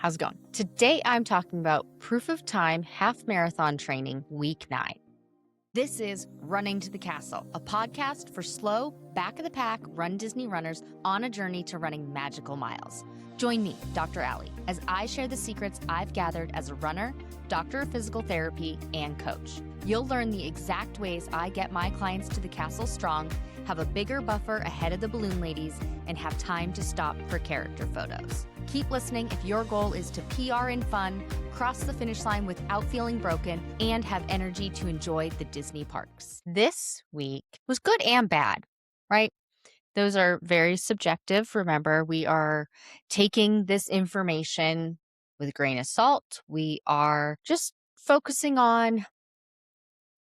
How's it going? Today I'm talking about Proof of Time Half Marathon Training Week 9. This is Running to the Castle, a podcast for slow, back-of-the-pack Run Disney runners on a journey to running magical miles. Join me, Dr. Allie, as I share the secrets I've gathered as a runner, doctor of physical therapy, and coach. You'll learn the exact ways I get my clients to the castle strong, have a bigger buffer ahead of the balloon ladies, and have time to stop for character photos. Keep listening if your goal is to PR in fun, cross the finish line without feeling broken, and have energy to enjoy the Disney parks. This week was good and bad, right? Those are very subjective. Remember, we are taking this information with a grain of salt. We are just focusing on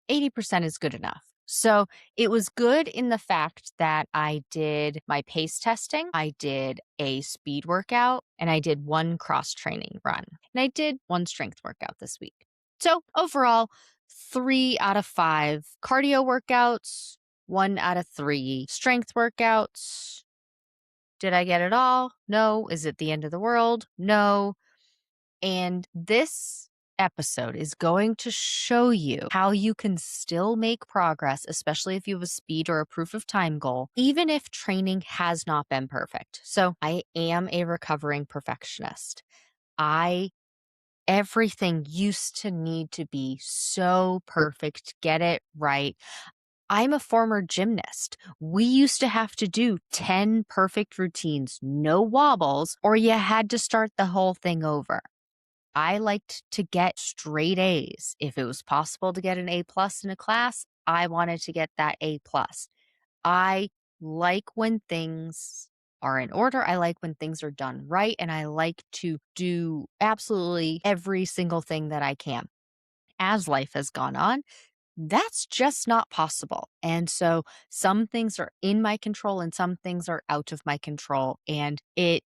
80% is good enough. So it was good in the fact that I did my pace testing, I did a speed workout, and I did one cross-training run. And I did one strength workout this week. So overall, 3 out of 5 cardio workouts, 1 out of 3 strength workouts. Did I get it all? No. Is it the end of the world? No. And this episode is going to show you how you can still make progress, especially if you have a speed or a proof of time goal, even if training has not been perfect. So I am a recovering perfectionist. Everything used to need to be so perfect, get it right. I'm a former gymnast. We used to have to do 10 perfect routines, no wobbles, or you had to start the whole thing over. I liked to get straight A's. If it was possible to get an A+ in a class, I wanted to get that A+. I like when things are in order. I like when things are done right. And I like to do absolutely every single thing that I can. As life has gone on, that's just not possible. And so some things are in my control and some things are out of my control. And it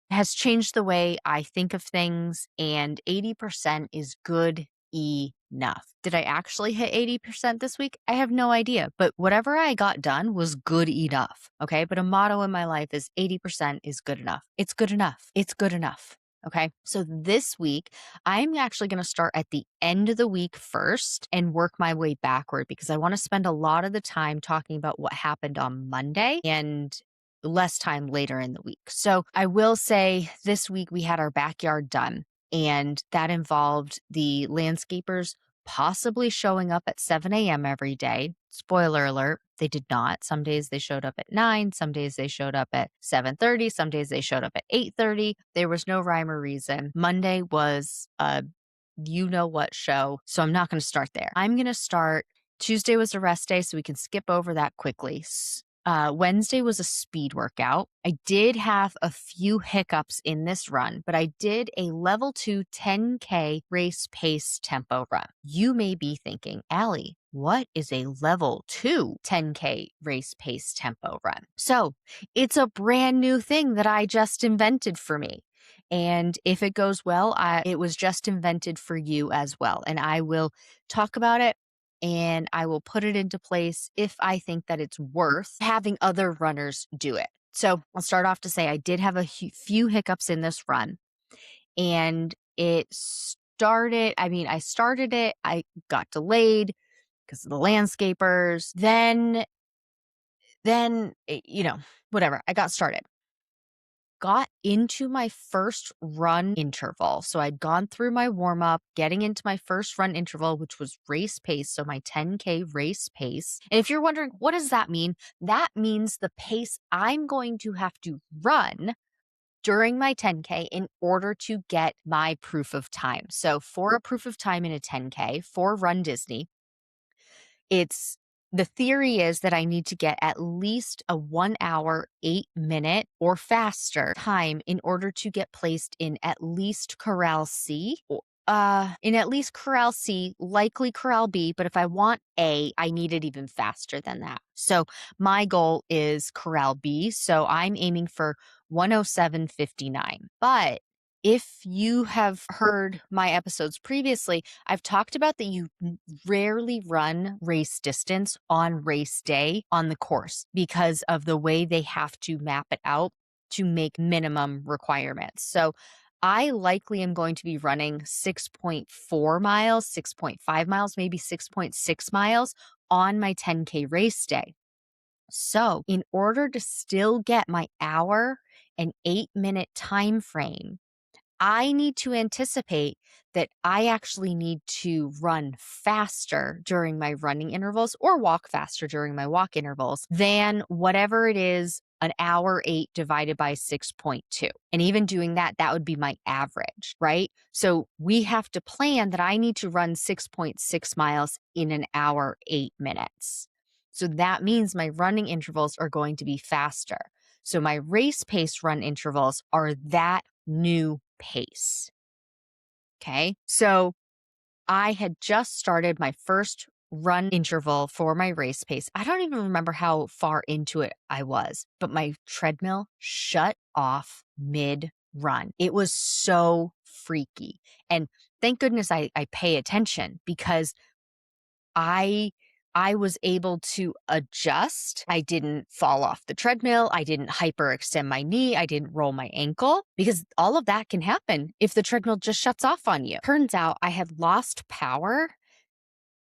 has changed the way I think of things, and 80% is good enough. Did I actually hit 80% this week? I have no idea, but whatever I got done was good enough. Okay. But a motto in my life is 80% is good enough. It's good enough. It's good enough. Okay. So this week, I'm actually going to start at the end of the week first and work my way backward because I want to spend a lot of the time talking about what happened on Monday and less time later in the week. So I will say this week we had our backyard done, and that involved the landscapers possibly showing up at 7 a.m. every day. Spoiler alert, they did not. Some days they showed up at 9, some days they showed up at 7:30, some days they showed up at 8:30. There was no rhyme or reason. Monday was a you know what show, so I'm not going to start there. I'm going to start Tuesday was a rest day, so we can skip over that quickly. Wednesday was a speed workout. I did have a few hiccups in this run, but I did a level 2 10K race pace tempo run. You may be thinking, Allie, what is a level 2 10K race pace tempo run? So it's a brand new thing that I just invented for me. And if it goes well, it was just invented for you as well. And I will talk about it and I will put it into place if I think that it's worth having other runners do it. So I'll start off to say I did have a few hiccups in this run, and I started it, I got delayed because of the landscapers. Then, whatever, I got started. Got into my first run interval. So I'd gone through my warm up, getting into my first run interval, which was race pace. So my 10K race pace. And if you're wondering, what does that mean? That means the pace I'm going to have to run during my 10K in order to get my proof of time. So for a proof of time in a 10K for Run Disney, the theory is that I need to get at least a 1 hour, 8-minute or faster time in order to get placed in at least Corral C. Likely Corral B, but if I want A, I need it even faster than that. So my goal is Corral B. So I'm aiming for 107.59. But if you have heard my episodes previously, I've talked about that you rarely run race distance on race day on the course because of the way they have to map it out to make minimum requirements. So I likely am going to be running 6.4 miles, 6.5 miles, maybe 6.6 miles on my 10K race day. So, in order to still get my hour and 8-minute time frame, I need to anticipate that I actually need to run faster during my running intervals or walk faster during my walk intervals than whatever it is an hour 8 divided by 6.2. And even doing that, that would be my average, right? So we have to plan that I need to run 6.6 miles in an hour 8 minutes. So that means my running intervals are going to be faster. So my race pace run intervals are that new pace. Okay. So I had just started my first run interval for my race pace. I don't even remember how far into it I was, but my treadmill shut off mid run. It was so freaky. And thank goodness I pay attention because I I was able to adjust. I didn't fall off the treadmill. I didn't hyperextend my knee. I didn't roll my ankle because all of that can happen if the treadmill just shuts off on you. Turns out I had lost power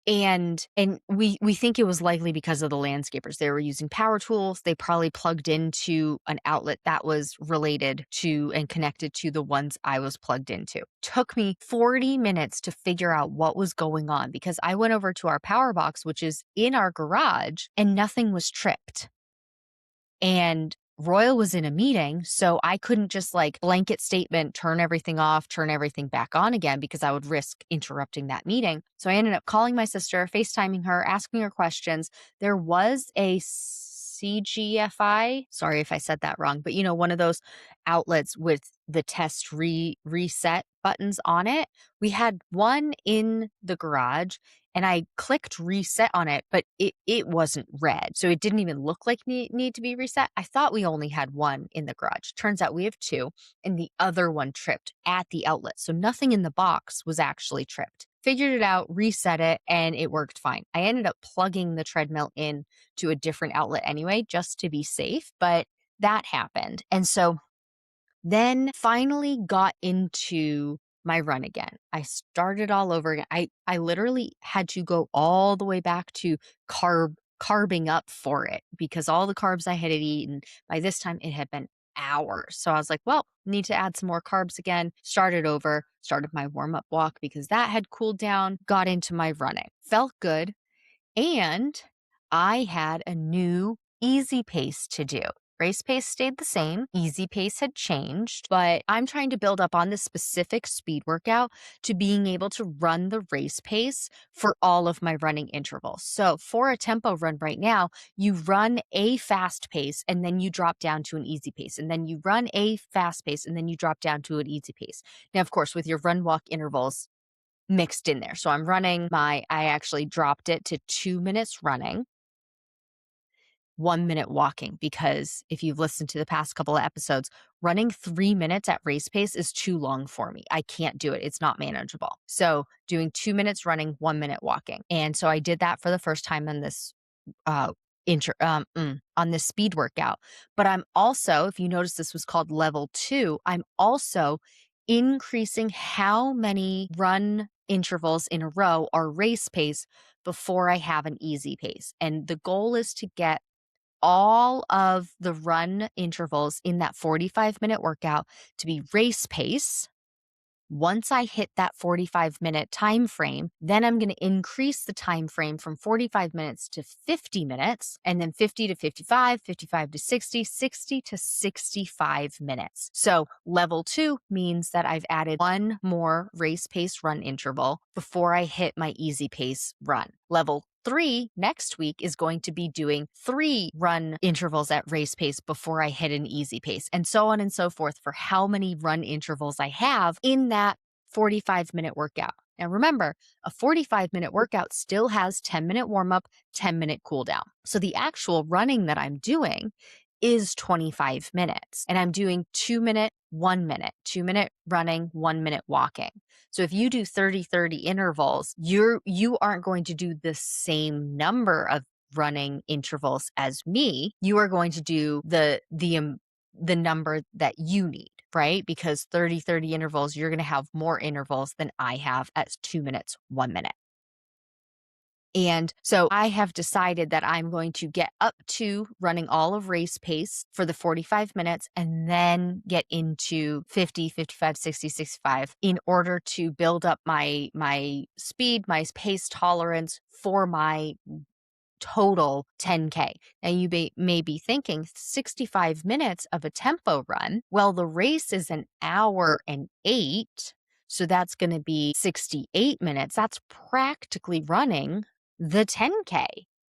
and we think it was likely because of the landscapers. They were using power tools. They probably plugged into an outlet that was related to and connected to the ones I was plugged into. Took me 40 minutes to figure out what was going on because I went over to our power box, which is in our garage, and nothing was tripped. And Royal was in a meeting, so I couldn't just like blanket statement, turn everything off, turn everything back on again because I would risk interrupting that meeting. So I ended up calling my sister, FaceTiming her, asking her questions. There was a CGFI, sorry if I said that wrong, but one of those outlets with the test reset buttons on it. We had one in the garage and I clicked reset on it, but it wasn't red. So it didn't even look like need to be reset. I thought we only had one in the garage. Turns out we have two, and the other one tripped at the outlet. So nothing in the box was actually tripped. Figured it out, reset it, and it worked fine. I ended up plugging the treadmill in to a different outlet anyway, just to be safe, but that happened. And so then finally got into my run again. I started all over again. I literally had to go all the way back to carbing up for it because all the carbs I had eaten by this time it had been hours. So I was like, well, need to add some more carbs again. Started over, started my warm-up walk because that had cooled down, got into my running. Felt good. And I had a new easy pace to do. Race pace stayed the same. Easy pace had changed, but I'm trying to build up on this specific speed workout to being able to run the race pace for all of my running intervals. So for a tempo run right now, you run a fast pace and then you drop down to an easy pace. And then you run a fast pace and then you drop down to an easy pace. Now, of course, with your run walk intervals, mixed in there. So I actually dropped it to 2 minutes running, 1 minute walking, because if you've listened to the past couple of episodes, running 3 minutes at race pace is too long for me. I can't do it. It's not manageable. So doing 2 minutes running, 1 minute walking. And so I did that for the first time on this uh on this speed workout. But I'm also, if you notice this was called level 2, I'm also increasing how many run intervals in a row are race pace before I have an easy pace. And the goal is to get all of the run intervals in that 45-minute workout to be race pace. Once I hit that 45-minute time frame, then I'm going to increase the time frame from 45 minutes to 50 minutes, and then 50 to 55, 55 to 60, 60 to 65 minutes. So level 2 means that I've added one more race pace run interval before I hit my easy pace run. Level 3 next week is going to be doing 3 run intervals at race pace before I hit an easy pace, and so on and so forth for how many run intervals I have in that 45-minute workout. Now remember, a 45-minute workout still has 10-minute warm up, 10-minute cool down. So the actual running that I'm doing is 25 minutes, and I'm doing 2-minute, 1 minute, 2-minute running, 1 minute walking. So if you do 30-30 intervals, you aren't going to do the same number of running intervals as me. You are going to do the number that you need. right? Because 30 intervals, you're going to have more intervals than I have at 2 minutes, 1 minute. And so I have decided that I'm going to get up to running all of race pace for the 45 minutes and then get into 50, 55, 60, 65 in order to build up my speed, my pace tolerance for my total 10K. Now, you may be thinking 65 minutes of a tempo run. Well, the race is an hour and 8. So that's going to be 68 minutes. That's practically running the 10K.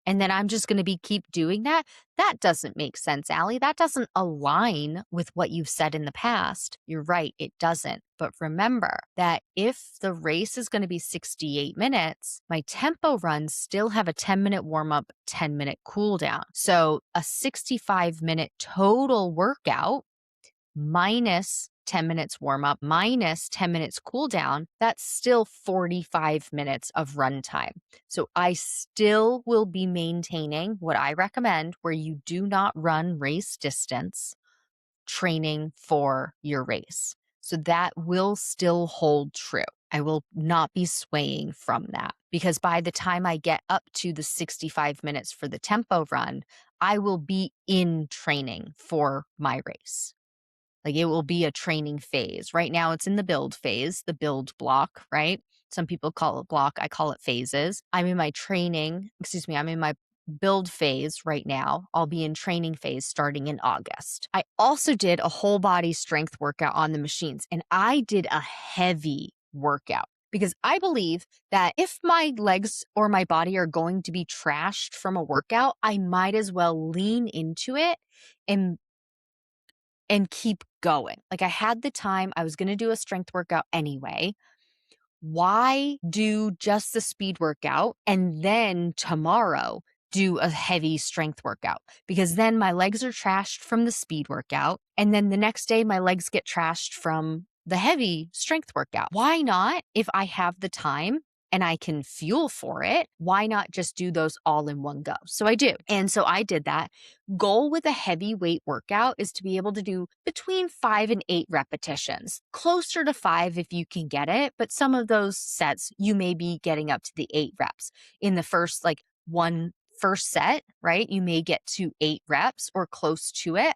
And then I'm just going to keep doing that. That doesn't make sense, Allie. That doesn't align with what you've said in the past. You're right, it doesn't. But remember that if the race is going to be 68 minutes, my tempo runs still have a 10-minute warm up, 10-minute cool down. So a 65-minute total workout minus 10 minutes warm up, minus 10 minutes cool down, that's still 45 minutes of run time. So I still will be maintaining what I recommend, where you do not run race distance training for your race. So that will still hold true. I will not be swaying from that, because by the time I get up to the 65 minutes for the tempo run, I will be in training for my race. Like, it will be a training phase. Right now it's in the build phase, the build block, right? Some people call it block. I call it phases. I'm in my build phase right now. I'll be in training phase starting in August. I also did a whole body strength workout on the machines, and I did a heavy workout because I believe that if my legs or my body are going to be trashed from a workout, I might as well lean into it and keep going. Like, I had the time, I was going to do a strength workout anyway. Why do just the speed workout and then tomorrow do a heavy strength workout? Because then my legs are trashed from the speed workout, and then the next day my legs get trashed from the heavy strength workout. Why not, if I have the time and I can fuel for it, why not just do those all in one go? So I do. And so I did that. Goal with a heavy weight workout is to be able to do between 5 and 8 repetitions, closer to 5 if you can get it. But some of those sets, you may be getting up to the 8 reps in the first set, right? You may get to 8 reps or close to it.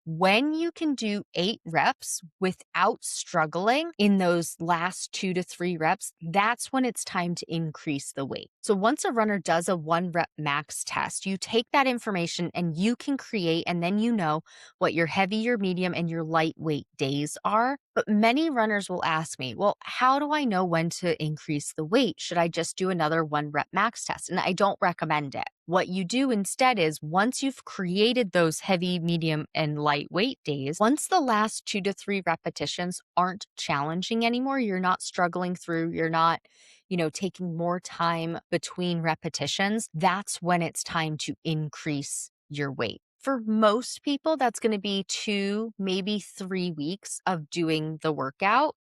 When you can do 8 reps without struggling in those last 2 to 3 reps, that's when it's time to increase the weight. So once a runner does a 1 rep max test, you take that information and you can create, and then you know what your heavy, your medium, and your lightweight days are. But many runners will ask me, well, how do I know when to increase the weight? Should I just do another 1 rep max test? And I don't recommend it. What you do instead is, once you've created those heavy, medium, and lightweight days, once the last 2 to 3 repetitions aren't challenging anymore, you're not struggling through, you're not, taking more time between repetitions, that's when it's time to increase your weight. For most people, that's going to be 2, maybe 3 weeks of doing the workout.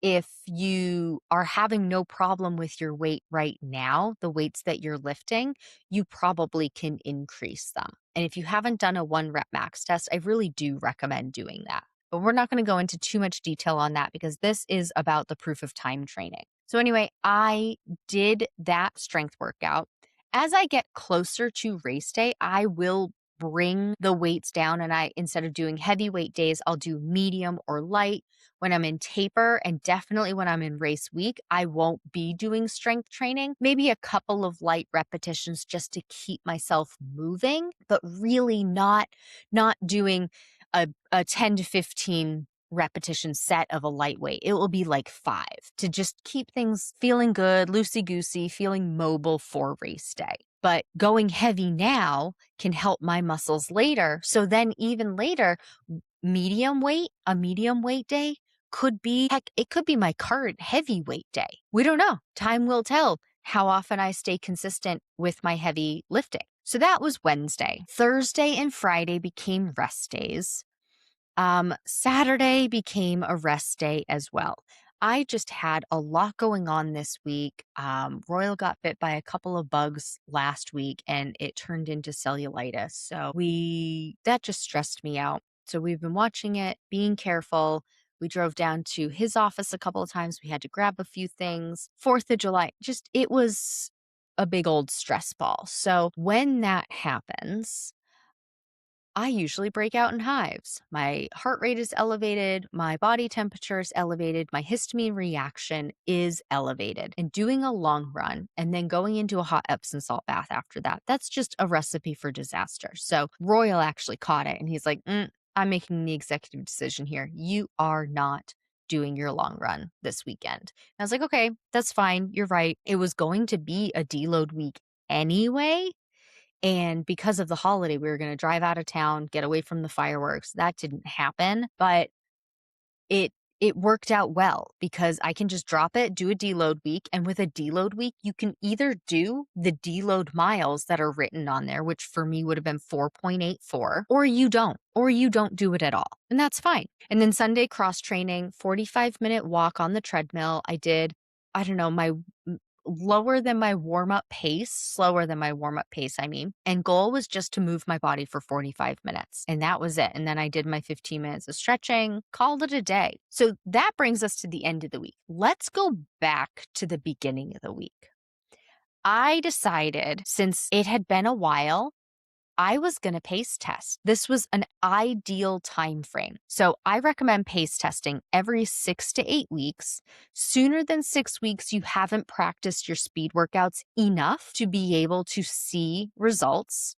If you are having no problem with your weight right now, the weights that you're lifting, you probably can increase them. And if you haven't done a 1 rep max test, I really do recommend doing that. But we're not going to go into too much detail on that because this is about the proof of time training. So anyway, I did that strength workout. As I get closer to race day, I will bring the weights down, and instead of doing heavyweight days, I'll do medium or light. When I'm in taper, and definitely when I'm in race week, I won't be doing strength training. Maybe a couple of light repetitions just to keep myself moving, but really not doing a 10 to 15 repetition set of a lightweight. It will be like 5 to just keep things feeling good, loosey-goosey, feeling mobile for race day. But going heavy now can help my muscles later. So then even later, a medium weight day it could be my current heavyweight day. We don't know. Time will tell how often I stay consistent with my heavy lifting. So that was Wednesday. Thursday and Friday became rest days. Saturday became a rest day as well. I just had a lot going on this week. Royal got bit by a couple of bugs last week and it turned into cellulitis. So that just stressed me out. So we've been watching it, being careful. We drove down to his office a couple of times. We had to grab a few things. 4th of July, just it was a big old stress ball. So when that happens, I usually break out in hives. My heart rate is elevated, my body temperature is elevated, my histamine reaction is elevated. And doing a long run and then going into a hot Epsom salt bath after that, that's just a recipe for disaster. So Royal actually caught it and he's like, I'm making the executive decision here. You are not doing your long run this weekend. And I was like, okay, that's fine. You're right. It was going to be a deload week anyway. And because of the holiday, we were going to drive out of town, get away from the fireworks. That didn't happen, but it it worked out well because I can just drop it, do a deload week, and with a deload week, you can either do the deload miles that are written on there, which for me would have been 4.84, or you don't do it at all. And that's fine. And then Sunday cross training, 45-minute walk on the treadmill. I did, I don't know, my slower than my warm-up pace, I mean. And goal was just to move my body for 45 minutes. And that was it. And then I did my 15 minutes of stretching, called it a day. So that brings us to the end of the week. Let's go back to the beginning of the week. I decided, since it had been a while, I was going to pace test. This was an ideal time frame. So I recommend pace testing every 6 to 8 weeks. Sooner than 6 weeks, you haven't practiced your speed workouts enough to be able to see results.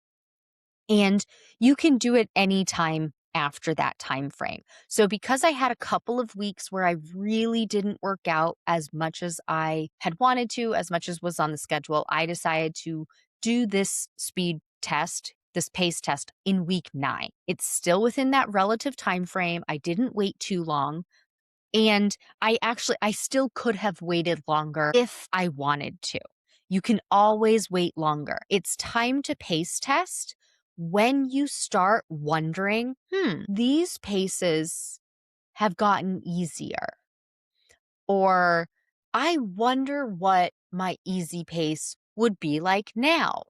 And you can do it anytime after that time frame. So because I had a couple of weeks where I really didn't work out as much as I had wanted to, as much as was on the schedule, I decided to do this speed test, this pace test in week 9. It's still within that relative time frame. I didn't wait too long. And I still could have waited longer if I wanted to. You can always wait longer. It's time to pace test when you start wondering, these paces have gotten easier. Or I wonder what my easy pace would be like now.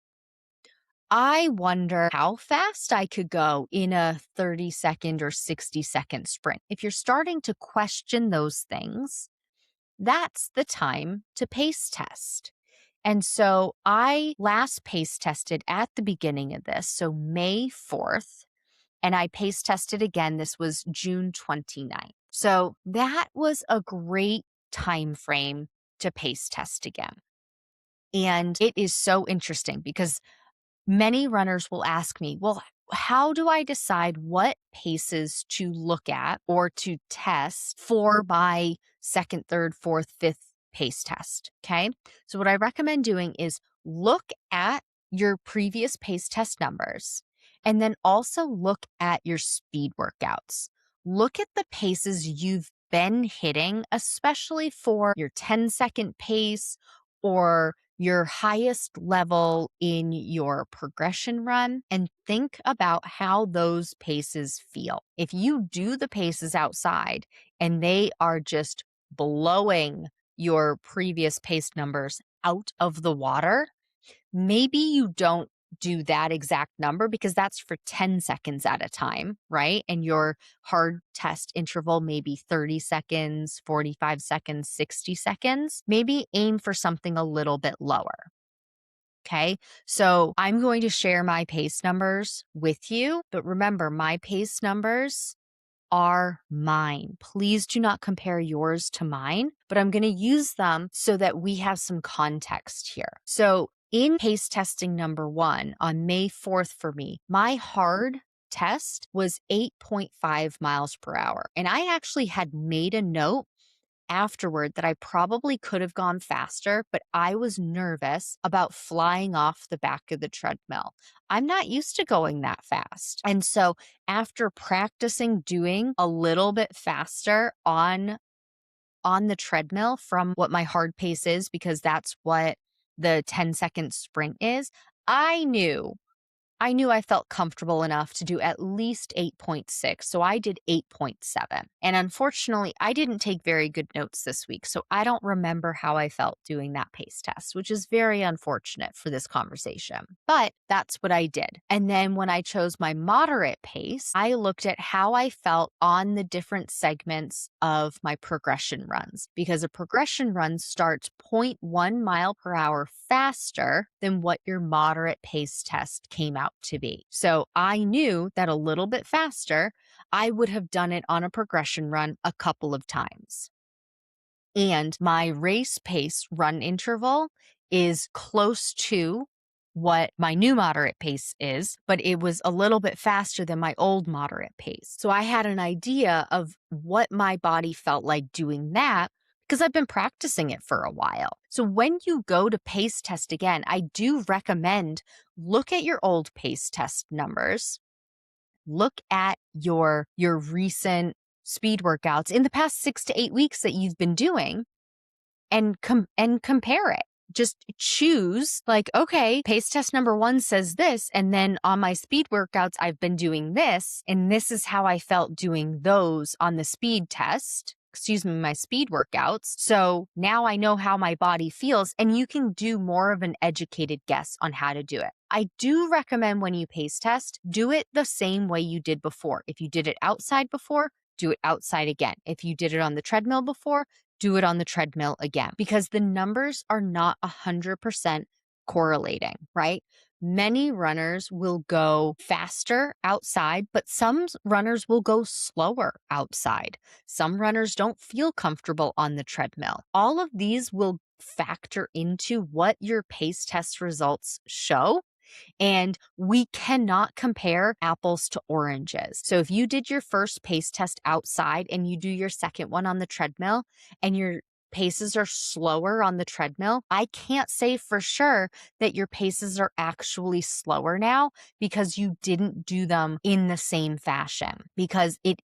I wonder how fast I could go in a 30-second or 60-second sprint. If you're starting to question those things, that's the time to pace test. And so I last pace tested at the beginning of this, so May 4th, and I pace tested again. This was June 29th. So that was a great time frame to pace test again. And it is so interesting because many runners will ask me, well, how do I decide what paces to look at or to test for my second, third, fourth, fifth pace test? Okay. So, what I recommend doing is look at your previous pace test numbers and then also look at your speed workouts. Look at the paces you've been hitting, especially for your 10-second pace or your highest level in your progression run, and think about how those paces feel. If you do the paces outside and they are just blowing your previous pace numbers out of the water, maybe you don't do that exact number because that's for 10 seconds at a time, right? And your hard test interval may be 30 seconds, 45 seconds, 60 seconds. Maybe aim for something a little bit lower. Okay, so I'm going to share my pace numbers with you, but remember, my pace numbers are mine. Please do not compare yours to mine, but I'm going to use them so that we have some context here. So in pace testing number 1 on May 4th for me, my hard test was 8.5 miles per hour. And I actually had made a note afterward that I probably could have gone faster, but I was nervous about flying off the back of the treadmill. I'm not used to going that fast. And so after practicing doing a little bit faster on the treadmill from what my hard pace is, because that's what the 10-second sprint is, I knew I knew I felt comfortable enough to do at least 8.6, so I did 8.7. And unfortunately, I didn't take very good notes this week, so I don't remember how I felt doing that pace test, which is very unfortunate for this conversation. But that's what I did. And then when I chose my moderate pace, I looked at how I felt on the different segments of my progression runs, because a progression run starts 0.1 mile per hour faster than what your moderate pace test came out to be. So I knew that a little bit faster, I would have done it on a progression run a couple of times. And my race pace run interval is close to what my new moderate pace is, but it was a little bit faster than my old moderate pace. So I had an idea of what my body felt like doing that because I've been practicing it for a while. So when you go to pace test again, I do recommend look at your old pace test numbers, look at your recent speed workouts in the past 6 to 8 weeks that you've been doing and compare it. Just choose like, okay, pace test number 1 says this, and then on my speed workouts, I've been doing this, and this is how I felt doing those on the speed test. My speed workouts. So now I know how my body feels, and you can do more of an educated guess on how to do it. I do recommend when you pace test, do it the same way you did before. If you did it outside before, do it outside again. If you did it on the treadmill before, do it on the treadmill again, because the numbers are not 100% correlating, right? Many runners will go faster outside, but some runners will go slower outside. Some runners don't feel comfortable on the treadmill. All of these will factor into what your pace test results show. And we cannot compare apples to oranges. So if you did your first pace test outside and you do your second one on the treadmill and your paces are slower on the treadmill, I can't say for sure that your paces are actually slower now because you didn't do them in the same fashion, because it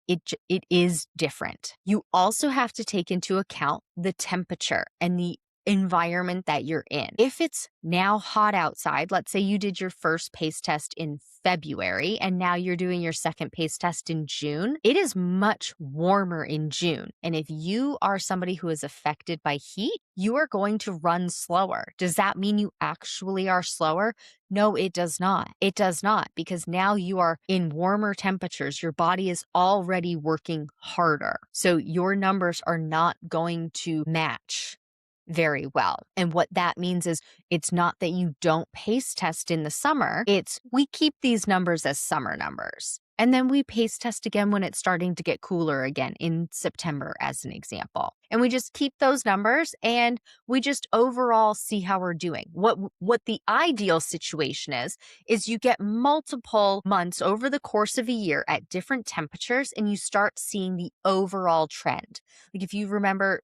is different. You also have to take into account the temperature and the environment that you're in. If it's now hot outside, let's say you did your first pace test in February and now you're doing your second pace test in June, it is much warmer in June. And if you are somebody who is affected by heat, you are going to run slower. Does that mean you actually are slower? No, it does not. It does not, because now you are in warmer temperatures. Your body is already working harder. So your numbers are not going to match very well. And what that means is it's not that you don't pace test in the summer. It's we keep these numbers as summer numbers. And then we pace test again when it's starting to get cooler again in September, as an example. And we just keep those numbers and we just overall see how we're doing. What the ideal situation is you get multiple months over the course of a year at different temperatures and you start seeing the overall trend. Like if you remember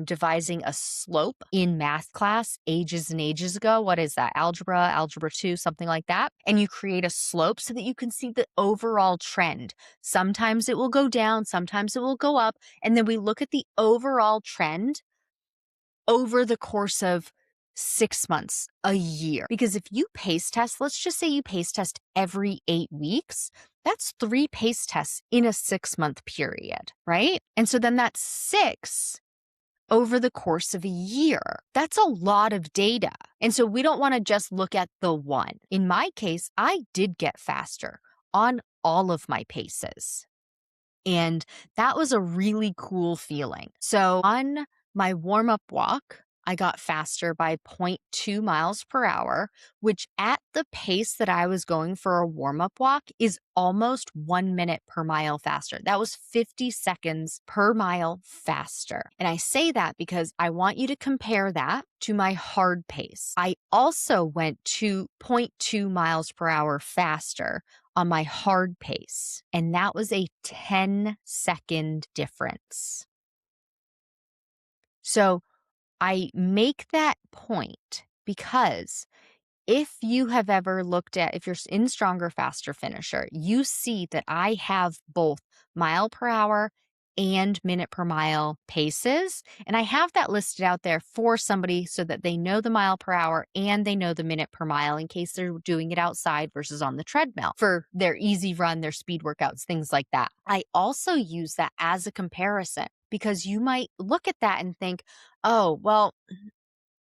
devising a slope in math class ages and ages ago. What is that? Algebra 2, something like that. And you create a slope so that you can see the overall trend. Sometimes it will go down, sometimes it will go up. And then we look at the overall trend over the course of 6 months, a year. Because if you pace test, let's just say you pace test every 8 weeks, that's 3 pace tests in a 6-month period, right? And so then that's 6 over the course of a year. That's a lot of data. And so we don't want to just look at the one. In my case, I did get faster on all of my paces. And that was a really cool feeling. So on my warm-up walk, I got faster by 0.2 miles per hour, which at the pace that I was going for a warm-up walk is almost 1 minute per mile faster. That was 50 seconds per mile faster. And I say that because I want you to compare that to my hard pace. I also went 2.2 miles per hour faster on my hard pace, and that was a 10-second difference. So I make that point because if you have ever looked at, if you're in Stronger, Faster, Finisher, you see that I have both mile per hour and minute per mile paces. And I have that listed out there for somebody so that they know the mile per hour and they know the minute per mile in case they're doing it outside versus on the treadmill for their easy run, their speed workouts, things like that. I also use that as a comparison because you might look at that and think, oh, well,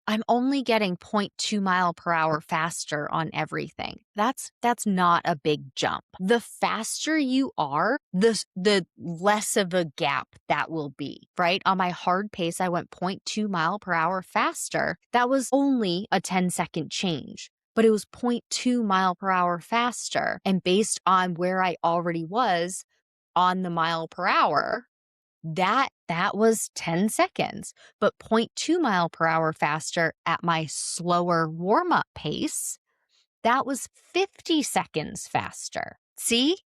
I'm only getting 0.2 mile per hour faster on everything. That's not a big jump. The faster you are, the less of a gap that will be, right? On my hard pace, I went 0.2 mile per hour faster. That was only a 10-second change, but it was 0.2 mile per hour faster. And based on where I already was on the mile per hour, that was 10 seconds, but 0.2 mile per hour faster at my slower warm-up pace, that was 50 seconds faster. See?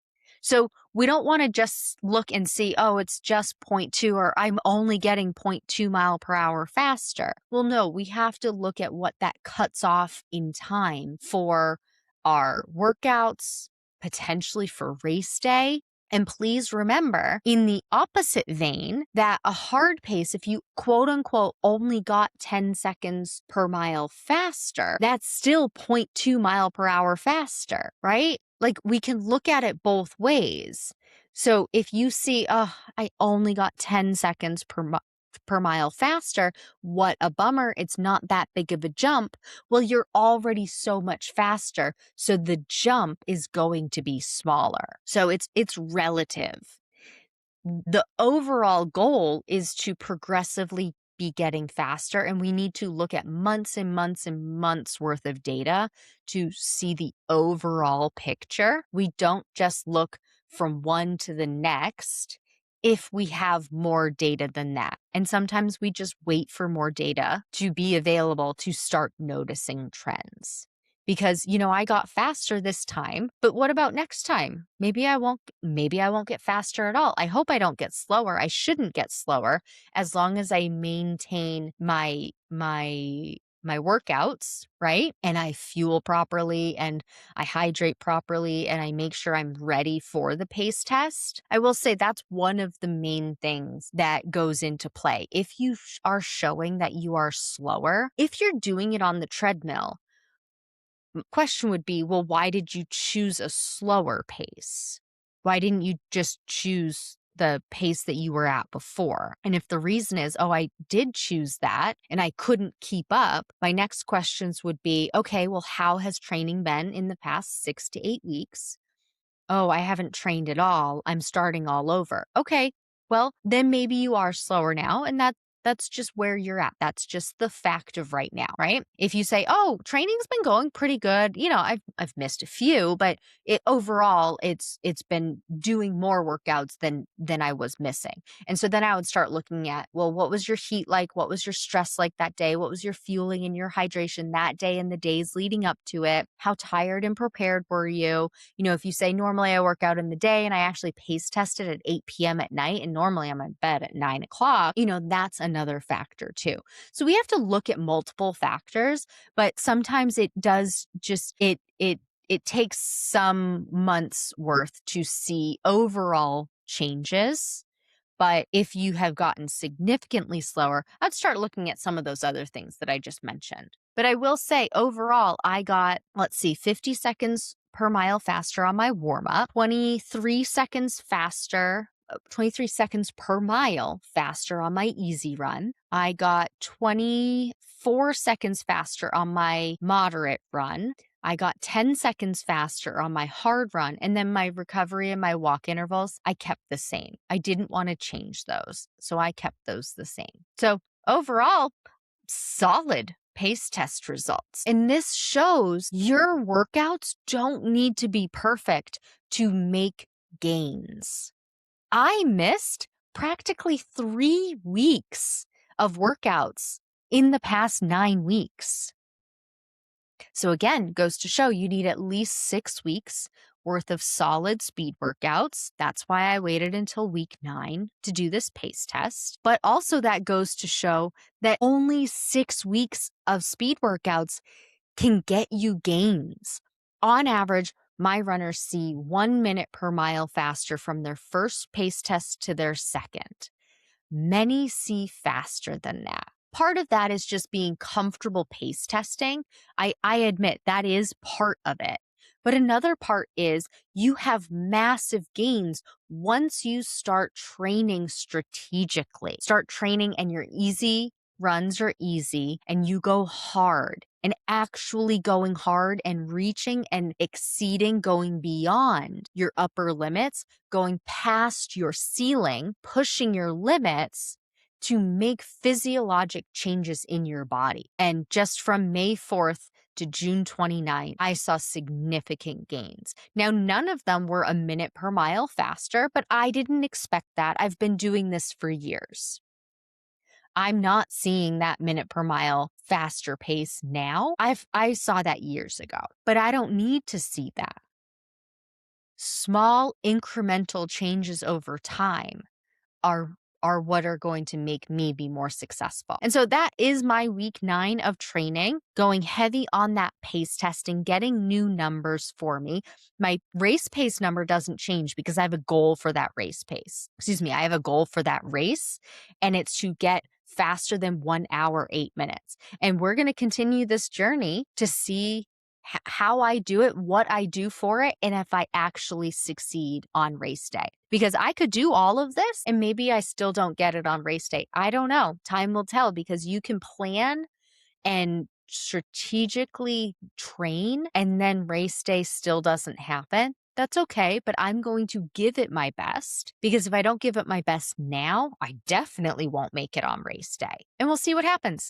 So we don't want to just look and see, oh, it's just 0.2 or I'm only getting 0.2 mile per hour faster. Well, no, we have to look at what that cuts off in time for our workouts, potentially for race day. And please remember, in the opposite vein, that a hard pace, if you quote unquote only got 10 seconds per mile faster, that's still 0.2 mile per hour faster, right? Like we can look at it both ways. So if you see, oh, I only got 10 seconds per mile faster, what a bummer, it's not that big of a jump. Well, you're already so much faster, so the jump is going to be smaller. So it's relative. The overall goal is to progressively be getting faster, and we need to look at months and months and months worth of data to see the overall picture. We don't just look from one to the next if we have more data than that. And sometimes we just wait for more data to be available to start noticing trends. Because, I got faster this time, but what about next time? Maybe I won't get faster at all. I hope I don't get slower. I shouldn't get slower as long as I maintain my workouts, right? And I fuel properly and I hydrate properly and I make sure I'm ready for the pace test. I will say that's one of the main things that goes into play. If you are showing that you are slower, if you're doing it on the treadmill, question would be, well, why did you choose a slower pace? Why didn't you just choose the pace that you were at before? And if the reason is, oh, I did choose that and I couldn't keep up, my next questions would be, okay, well, how has training been in the past 6 to 8 weeks? Oh, I haven't trained at all. I'm starting all over. Okay, well, then maybe you are slower now, and that's just where you're at. That's just the fact of right now, right? If you say, "Oh, training's been going pretty good," I've missed a few, but overall it's been doing more workouts than I was missing. And so then I would start looking at, well, what was your heat like? What was your stress like that day? What was your fueling and your hydration that day and the days leading up to it? How tired and prepared were you? If you say normally I work out in the day and I actually pace tested at 8 p.m. at night and normally I'm in bed at 9 o'clock, that's another factor too. So we have to look at multiple factors, but sometimes it does just, it takes some months worth to see overall changes. But if you have gotten significantly slower, I'd start looking at some of those other things that I just mentioned. But I will say overall, I got, 50 seconds per mile faster on my warm up, 23 seconds faster, 23 seconds per mile faster on my easy run. I got 24 seconds faster on my moderate run. I got 10 seconds faster on my hard run, and then my recovery and my walk intervals, I kept the same. I didn't want to change those, so I kept those the same. So overall, solid pace test results. And this shows your workouts don't need to be perfect to make gains. I missed practically 3 weeks of workouts in the past 9 weeks. So again, goes to show you need at least 6 weeks worth of solid speed workouts. That's why I waited until week 9 to do this pace test. But also that goes to show that only 6 weeks of speed workouts can get you gains. On average, My runners see 1 minute per mile faster from their first pace test to their second. Many see faster than that. Part of that is just being comfortable pace testing. I admit that is part of it. But another part is you have massive gains once you start training strategically. Start training and your easy runs are easy and you go hard and actually going hard and reaching and exceeding, going beyond your upper limits, going past your ceiling, pushing your limits to make physiologic changes in your body. And just from May 4th to June 29th, I saw significant gains. Now, none of them were a minute per mile faster, but I didn't expect that. I've been doing this for years. I'm not seeing that minute per mile faster pace now. I saw that years ago, but I don't need to see that. Small incremental changes over time are what are going to make me be more successful. And so that is my week 9 of training, going heavy on that pace testing, getting new numbers for me. My race pace number doesn't change because I have a goal for that race pace. I have a goal for that race, and it's to get faster than 1 hour, 8 minutes. And we're going to continue this journey to see how I do it, what I do for it, and if I actually succeed on race day. Because I could do all of this and maybe I still don't get it on race day. I don't know. Time will tell, because you can plan and strategically train and then race day still doesn't happen. That's okay, but I'm going to give it my best, because if I don't give it my best now, I definitely won't make it on race day. And we'll see what happens.